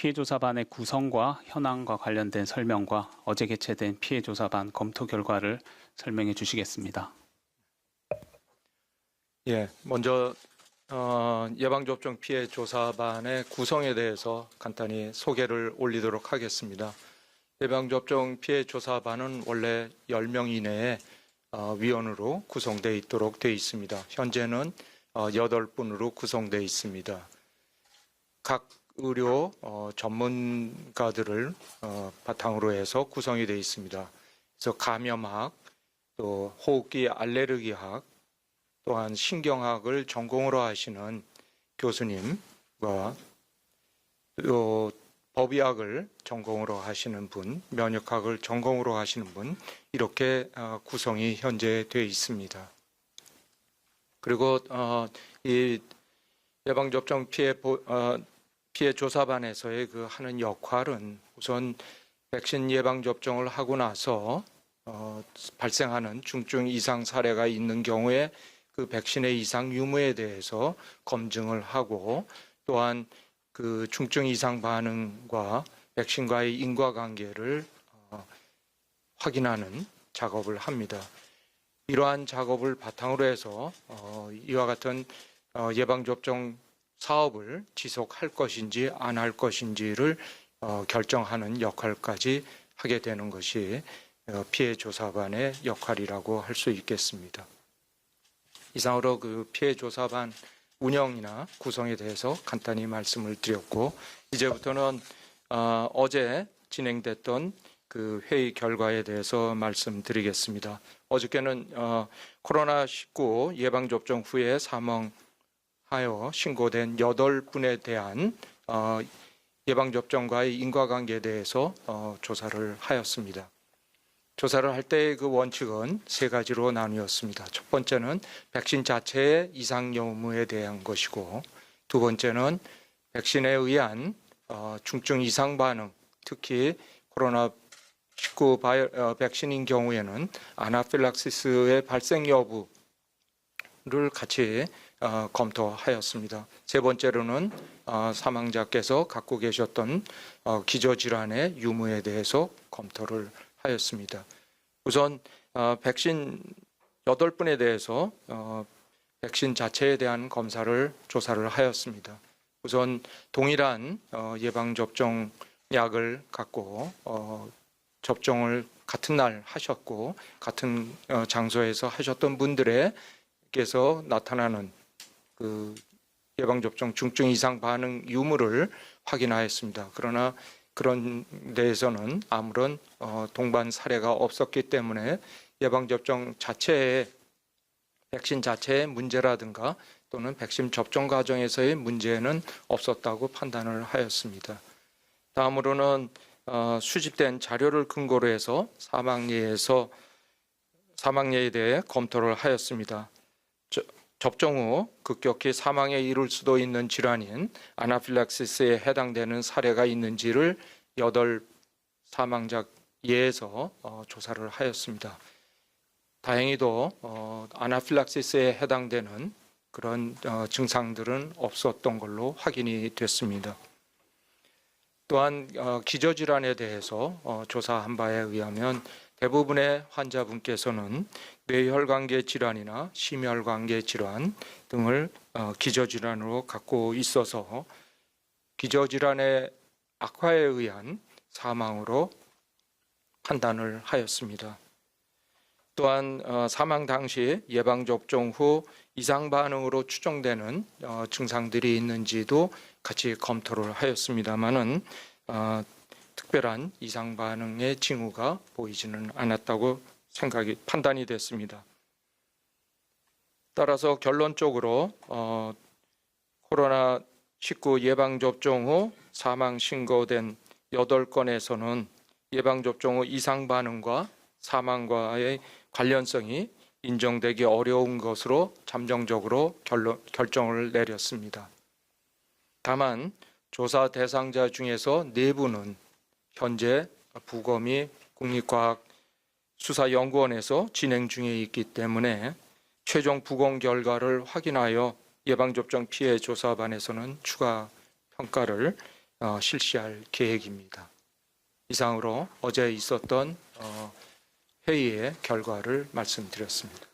피해조사반의 구성과 현황과 관련된 설명과 어제 개최된 피해조사반 검토 결과를 설명해 주시겠습니다. 먼저 예방접종 피해조사반의 구성에 대해서 간단히 소개를 올리도록 하겠습니다. 예방접종 피해조사반은 원래 10명 이내의 위원으로 구성되어 있도록 되어 있습니다. 현재는 8분으로 구성되어 있습니다. 각 의료 전문가들을 바탕으로 해서 구성이 되어 있습니다. 그래서 감염학, 또 호흡기 알레르기학, 또한 신경학을 전공으로 하시는 교수님과 또 법의학을 전공으로 하시는 분, 면역학을 전공으로 하시는 분, 이렇게 구성이 현재 되어 있습니다. 그리고 이 예방접종 피해조사반에서의 그 하는 역할은 우선 백신 예방접종을 하고 나서 발생하는 중증 이상 사례가 있는 경우에 그 백신의 이상 유무에 대해서 검증을 하고, 또한 그 중증 이상 반응과 백신과의 인과관계를 확인하는 작업을 합니다. 이러한 작업을 바탕으로 해서 이와 같은 예방접종 사업을 지속할 것인지 안 할 것인지를 결정하는 역할까지 하게 되는 것이 피해조사반의 역할이라고 할 수 있겠습니다. 이상으로 그 피해조사반 운영이나 구성에 대해서 간단히 말씀을 드렸고, 이제부터는 어제 진행됐던 그 회의 결과에 대해서 말씀드리겠습니다. 어저께는 코로나19 예방접종 후에 사망하여 신고된 8분에 대한 예방접종과의 인과관계에 대해서 조사를 하였습니다. 조사를 할 때의 그 원칙은 3가지로 나뉘었습니다. 첫 번째는 백신 자체의 이상 유무에 대한 것이고, 두 번째는 백신에 의한 중증 이상 반응, 특히 코로나19 백신인 경우에는 아나필락시스의 발생 여부를 같이 검토하였습니다. 세 번째로는 사망자께서 갖고 계셨던 기저질환의 유무에 대해서 검토를 하였습니다. 우선 백신 8분에 대해서 백신 자체에 대한 검사를 조사를 하였습니다. 우선 동일한 예방접종 약을 갖고 접종을 같은 날 하셨고 같은 장소에서 하셨던 분들에게서 나타나는 그 예방접종 중증 이상 반응 유무를 확인하였습니다. 그러나 그런 데에서는 아무런 동반 사례가 없었기 때문에 예방접종 자체의 백신 자체의 문제라든가 또는 백신 접종 과정에서의 문제는 없었다고 판단을 하였습니다. 다음으로는 수집된 자료를 근거로 해서 사망예에 대해 검토를 하였습니다. 접종 후 급격히 사망에 이를 수도 있는 질환인 아나필락시스에 해당되는 사례가 있는지를 8 사망자 예에서 조사를 하였습니다. 다행히도 아나필락시스에 해당되는 그런 증상들은 없었던 걸로 확인이 됐습니다. 또한 기저질환에 대해서 조사한 바에 의하면 대부분의 환자분께서는 뇌혈관계 질환이나 심혈관계 질환 등을 기저질환으로 갖고 있어서 기저질환의 악화에 의한 사망으로 판단을 하였습니다. 또한 사망 당시 예방접종 후 이상 반응으로 추정되는 증상들이 있는지도 같이 검토를 하였습니다마는 특별한 이상 반응의 징후가 보이지는 않았다고 판단이 됐습니다. 따라서 결론적으로 코로나19 예방접종 후 사망 신고된 8건에서는 예방접종 후 이상 반응과 사망과의 관련성이 인정되기 어려운 것으로 잠정적으로 결정을 내렸습니다. 다만 조사 대상자 중에서 4분은 현재 부검이 국립과학수사연구원에서 진행 중에 있기 때문에 최종 부검 결과를 확인하여 예방접종 피해 조사반에서는 추가 평가를 실시할 계획입니다. 이상으로 어제 있었던 회의의 결과를 말씀드렸습니다.